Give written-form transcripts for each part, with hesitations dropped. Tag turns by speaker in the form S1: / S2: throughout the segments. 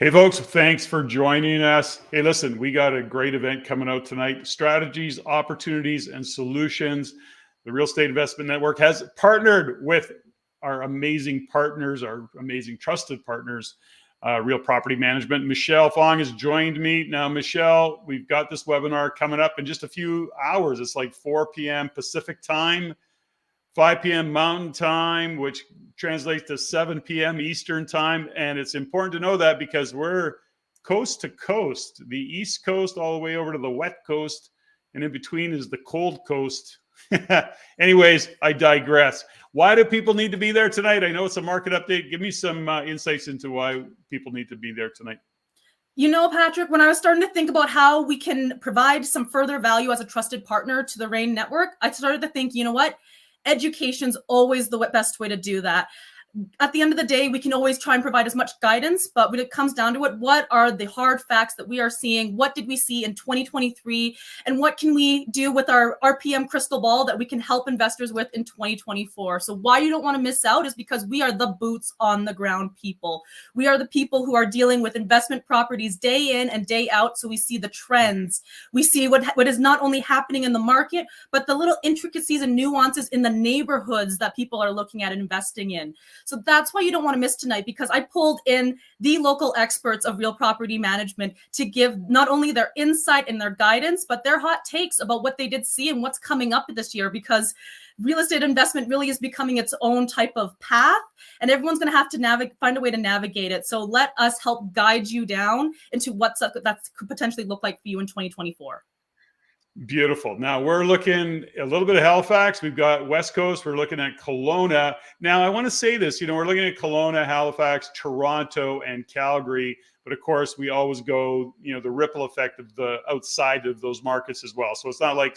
S1: Hey, folks, thanks for joining us. Hey, listen, we got a great event coming out tonight. Strategies, opportunities, and solutions. The Real Estate Investment Network has partnered with our amazing partners, our amazing trusted partners, Real Property Management. Michelle Fong has joined me. Now, Michelle, we've got this webinar coming up in just a few hours. It's like 4 p.m. Pacific time, 5 p.m. Mountain Time, which translates to 7 p.m. Eastern Time. And it's important to know that because we're coast to coast, the East Coast all the way over to the wet coast. And in between is the cold coast. Anyways, I digress. Why do people need to be there tonight? I know it's a market update. Give me some insights into why people need to be there tonight.
S2: You know, Patrick, when I was starting to think about how we can provide some further value as a trusted partner to the RAIN network, I started to think, you know what? Education's always the best way to do that. At the end of the day, we can always try and provide as much guidance, but when it comes down to it, what are the hard facts that we are seeing? What did we see in 2023? And what can we do with our RPM crystal ball that we can help investors with in 2024? So why you don't want to miss out is because we are the boots on the ground people. We are the people who are dealing with investment properties day in and day out. So we see the trends. We see what is not only happening in the market, but the little intricacies and nuances in the neighborhoods that people are looking at investing in. So that's why you don't want to miss tonight, because I pulled in the local experts of Real Property Management to give not only their insight and their guidance, but their hot takes about what they did see and what's coming up this year, because real estate investment really is becoming its own type of path, and everyone's going to have to find a way to navigate it. So let us help guide you down into what that could potentially look like for you in 2024.
S1: Beautiful. Now we're looking a little bit of Halifax. We've got West Coast. We're looking at Kelowna. Now I want to say this, we're looking at Kelowna, Halifax, Toronto, and Calgary. But of course, we always go, the ripple effect of the outside of those markets as well. So it's not like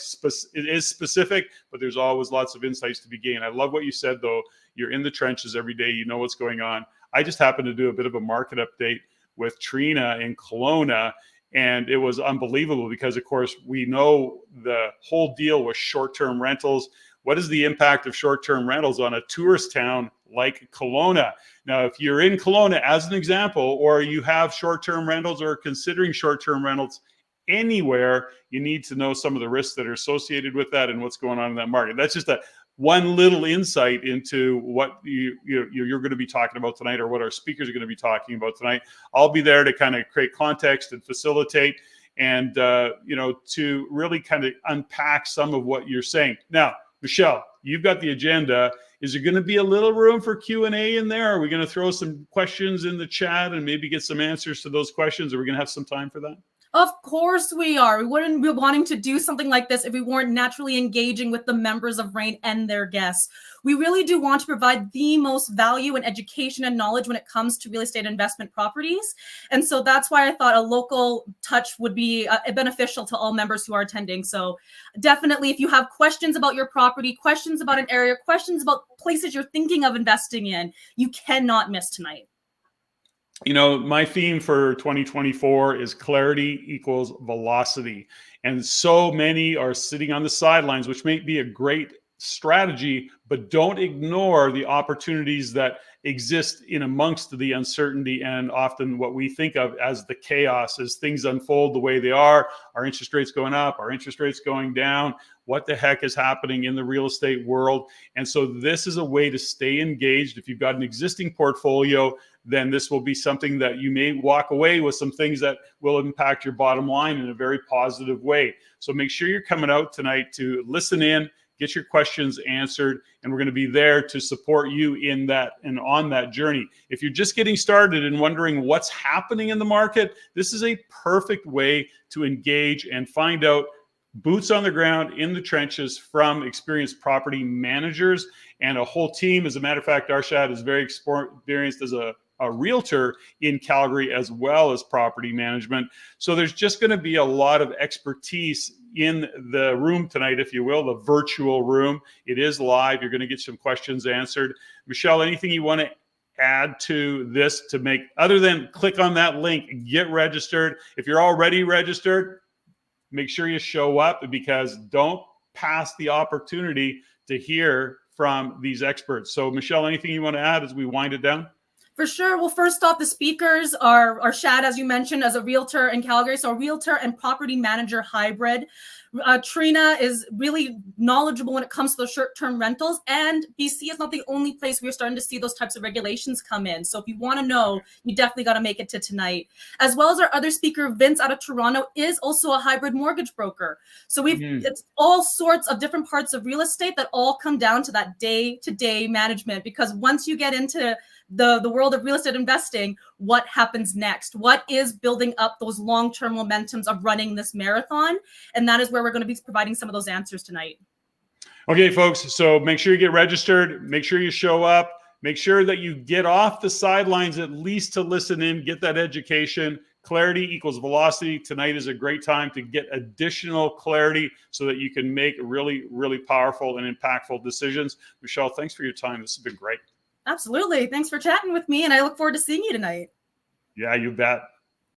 S1: it is specific, but there's always lots of insights to be gained. I love what you said, though. You're in the trenches every day. You know what's going on. I just happened to do a bit of a market update with Trina in Kelowna. And it was unbelievable because, of course, we know the whole deal with short-term rentals. What is the impact of short-term rentals on a tourist town like Kelowna? Now, if you're in Kelowna, as an example, or you have short-term rentals or considering short-term rentals anywhere, you need to know some of the risks that are associated with that and what's going on in that market. That's just one little insight into what you're going to be talking about tonight, or what our speakers are going to be talking about tonight. I'll be there to kind of create context and facilitate, and to really kind of unpack some of what you're saying. Now, Michelle, you've got the agenda. Is there going to be a little room for Q&A in there? Are we going to throw some questions in the chat and maybe get some answers to those questions? Are we going to have some time for that?
S2: Of course we are. We wouldn't be wanting to do something like this if we weren't naturally engaging with the members of RAIN and their guests. We really do want to provide the most value and education and knowledge when it comes to real estate investment properties. And so that's why I thought a local touch would be beneficial to all members who are attending. So definitely, if you have questions about your property, questions about an area, questions about places you're thinking of investing in, you cannot miss tonight.
S1: My theme for 2024 is clarity equals velocity. And so many are sitting on the sidelines, which may be a great strategy, but don't ignore the opportunities that exist in amongst the uncertainty and often what we think of as the chaos as things unfold the way they are. Our interest rates going up, our interest rates going down. What the heck is happening in the real estate world? And so this is a way to stay engaged. If you've got an existing portfolio, then this will be something that you may walk away with some things that will impact your bottom line in a very positive way. So make sure you're coming out tonight to listen in, get your questions answered, and we're going to be there to support you in that and on that journey. If you're just getting started and wondering what's happening in the market, this is a perfect way to engage and find out boots on the ground in the trenches from experienced property managers and a whole team. As a matter of fact, Arshad is very experienced as a realtor in Calgary as well as property management. So there's just going to be a lot of expertise in the room tonight, if you will, the virtual room. It is live. You're going to get some questions answered. Michelle, anything you want to add to this to make, other than click on that link, get registered? If you're already registered, make sure you show up, because don't pass the opportunity to hear from these experts. So Michelle, anything you want to add as we wind it down?
S2: For sure. Well, first off, the speakers are Shad, as you mentioned, as a realtor in Calgary, so a realtor and property manager hybrid. Trina is really knowledgeable when it comes to the short-term rentals, and BC is not the only place we're starting to see those types of regulations come in. So if you want to know, you definitely got to make it to tonight. As well as our other speaker, Vince out of Toronto, is also a hybrid mortgage broker. So it's all sorts of different parts of real estate that all come down to that day-to-day management, because once you get into the world of real estate investing, what happens next? What is building up those long-term momentums of running this marathon? And that is where we're going to be providing some of those answers tonight.
S1: Okay, folks. So make sure you get registered. Make sure you show up. Make sure that you get off the sidelines at least to listen in, get that education. Clarity equals velocity. Tonight is a great time to get additional clarity so that you can make really, really powerful and impactful decisions. Michelle, thanks for your time. This has been great.
S2: Absolutely. Thanks for chatting with me, and I look forward to seeing you tonight.
S1: Yeah, you bet.